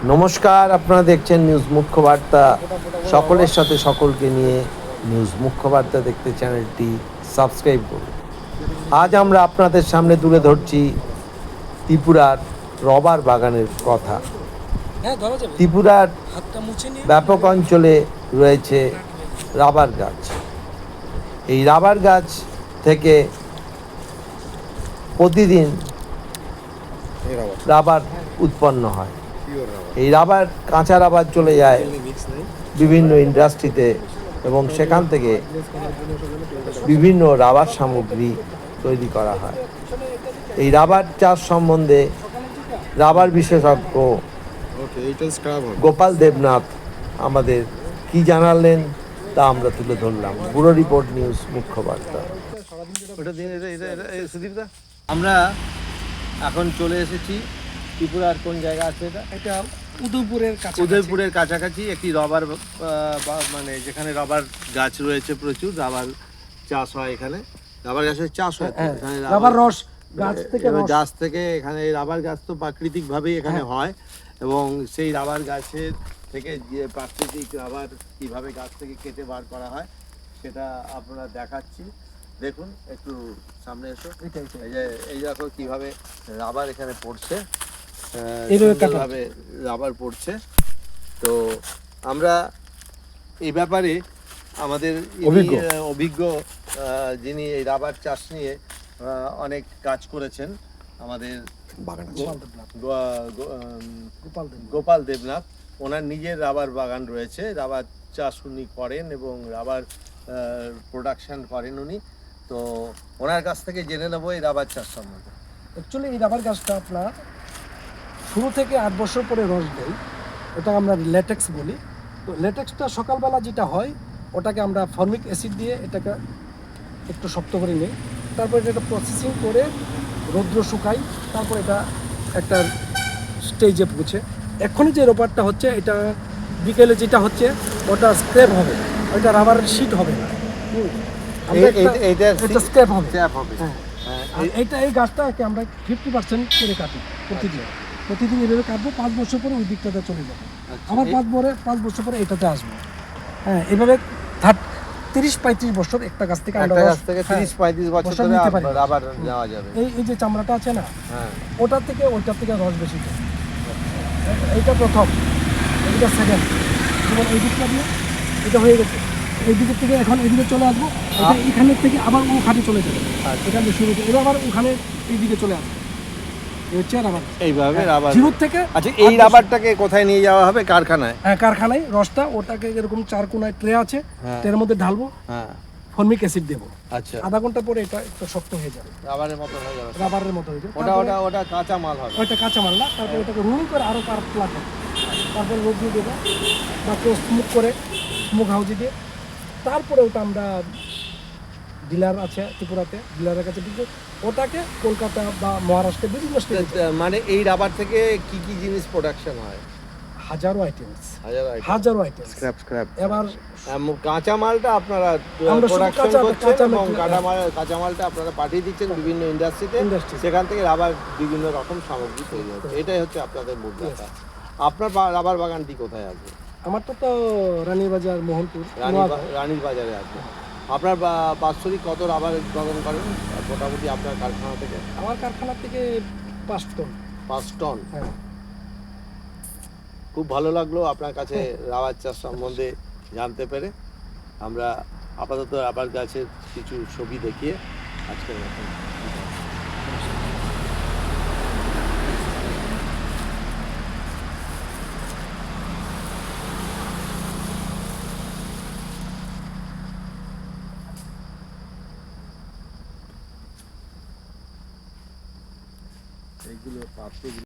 নমস্কার, আপনারা দেখছেন নিউজ মুখ্য বার্তা। সকলের সাথে সকলকে নিয়ে নিউজ মুখ্য বার্তা দেখতে চ্যানেলটি সাবস্ক্রাইব করুন। আজ আমরা আপনাদের সামনে তুলে ধরছি ত্রিপুরার রবার বাগানের কথা। ত্রিপুরার ব্যাপক অঞ্চলে রয়েছে রাবার গাছ। এই রাবার গাছ থেকে প্রতিদিন রাবার উৎপন্ন হয়। এই রাবার, কাঁচা রাবার চলে যায় বিভিন্ন ইন্ডাস্ট্রিতে এবং সেখান থেকে বিভিন্ন রাবার সামগ্রী তৈরি করা হয়। এই রাবার চাষ সম্বন্ধে রাবার বিশেষজ্ঞ গোপাল দেবনাথ আমাদের কি জানালেন তা আমরা তুলে ধরলাম। ব্যুরো রিপোর্ট, নিউজ মুখ্য বার্তা। আমরা এখন চলে এসেছি ত্রিপুরার কোন জায়গা আছে এটা? উদয়পুরের কাছাকাছি একটি রবার মানে যেখানে রবার গাছ রয়েছে, প্রচুর রাবার চাষ হয়। এখানে রাবার গাছের চাষ হয়, রাবার রস গাছ থেকে এখানে রাবার গাছ তো প্রাকৃতিকভাবেই এখানে হয় এবং সেই রাবার গাছের থেকে যে প্রাকৃতিক রাবার কিভাবে গাছ থেকে কেটে বার করা হয় সেটা আপনারা দেখাচ্ছি। দেখুন, একটু সামনে এসো। এই দেখো কিভাবে রাবার এখানে পড়ছে, এইভাবে রাবার পড়ছে। তো আমরা এই ব্যাপারে আমাদের অভিজ্ঞ যিনি এই রাবার চাষ নিয়ে অনেক কাজ করেছেন, আমাদের গোপাল দেবনাথ। ওনার নিজের রাবার বাগান রয়েছে, রাবার চাষ উনি করেন এবং রাবার প্রোডাকশন করেন উনি। তো ওনার কাছ থেকে জেনে নেবো এই রাবার চাষ সম্বন্ধে। অ্যাকচুয়ালি এই রাবার গাছটা আপনার শুরু থেকে 8 বছর পরে রস দেয়, ওটা আমরা ল্যাটেক্স বলি। তো ল্যাটেক্সটা সকালবেলা যেটা হয় ওটাকে আমরা ফর্মিক অ্যাসিড দিয়ে এটাকে একটু শক্ত করে নিই, তারপর এটা প্রসেসিং করে রৌদ্র শুকাই, তারপর এটা একটা স্টেজে পৌঁছে। এখনই যে রবারটা হচ্ছে এটা বিকেলে যেটা হচ্ছে ওটা স্ক্র্যাপ হবে, ওইটা রাবারের শিট হবে না, এটা স্ক্র্যাপ হবে। এইটা এই গাছটাকে আমরা 50% করে কাটি প্রতিদিন এভাবে কাটবো। 5 বছর পরে ওই দিকটাতে চলে যাবো, আবার 5 বছর পরে এটাতে আসবো। হ্যাঁ, এভাবে 30-35 বছর একটা গাছ থেকে 30-35 বছর রাবার নেওয়া যাবে। এই যে চামড়াটা আছে না, ওটার থেকে রস বেশি যায়। এইটা প্রথম, এইটা সেকেন্ড। যেমন এই দিকটা দিয়ে এটা হয়ে গেছে, এই দিকের থেকে এখন এদিকে চলে আসবো, এখানের থেকে আবার ওখানে চলে যাবে। এখান থেকে শুরু করে আবার ওখানে এই দিকে চলে আসবে। এইভাবে রাবার জিরো থেকে। আচ্ছা, এই রাবারটাকে কোথায় নিয়ে যাওয়া হবে? কারখানায়? হ্যাঁ, কারখানায়। রসটা ওটাকে এরকম 4 কোণায় ট্রে আছে, ট্রের মধ্যে ঢালবো, ফর্মিক অ্যাসিড দেবো। আচ্ছা, আধা ঘন্টা পরে এটা একটু শক্ত হয়ে যাবে, রাবারের মতো হয়ে যাবে। ওটা কাঁচা মাল হবে। ওইটা কাঁচা মাল না, তারপর এটাকে রুল করে আরো পাতলা হবে, তারপর রোদ দিয়ে দেবো বা কেউ স্মোক হাউজে দিয়ে। তারপরে ওটা আমরা ডিলার আছে ত্রিপুরাতে, ডিলারের কাছে দিকে ওটাকে কলকাতা বা মহারাষ্ট্রে বিভিন্ন স্টেট। মানে এই রাবার থেকে কি কি জিনিস প্রোডাকশন হয়? হাজারো আইটেমস। স্ক্র্যাপ। এবার কাঁচা মালটা আপনারা প্রোডাকশন করছেন এবং কাঁচা মালটা আপনারা পাঠিয়ে দিচ্ছেন বিভিন্ন ইন্ডাস্ট্রিতে, সেখান থেকে রাবার বিভিন্ন রকম সামগ্রী তৈরি হচ্ছে। এটাই হচ্ছে আপনাদের মূল কথা। আপনার রাবার বাগানটি কোথায় আছে? আমারটা তো রানীবাজার, মোহনপুর, রানীর বাজারে আছে। আপনার বাৎসরিক কত রাবার উৎপাদন করেন মোটামুটি আপনার কারখানা থেকে? আমার কারখানা থেকে 5 টন। 5 টন। হ্যাঁ, খুব ভালো লাগলো আপনার কাছে রাবার চাষ সম্বন্ধে জানতে পেরে। আমরা আপাতত রাবার গাছের কিছু ছবি দেখিয়ে আজকের মতন এইগুলো পাত্রগুলো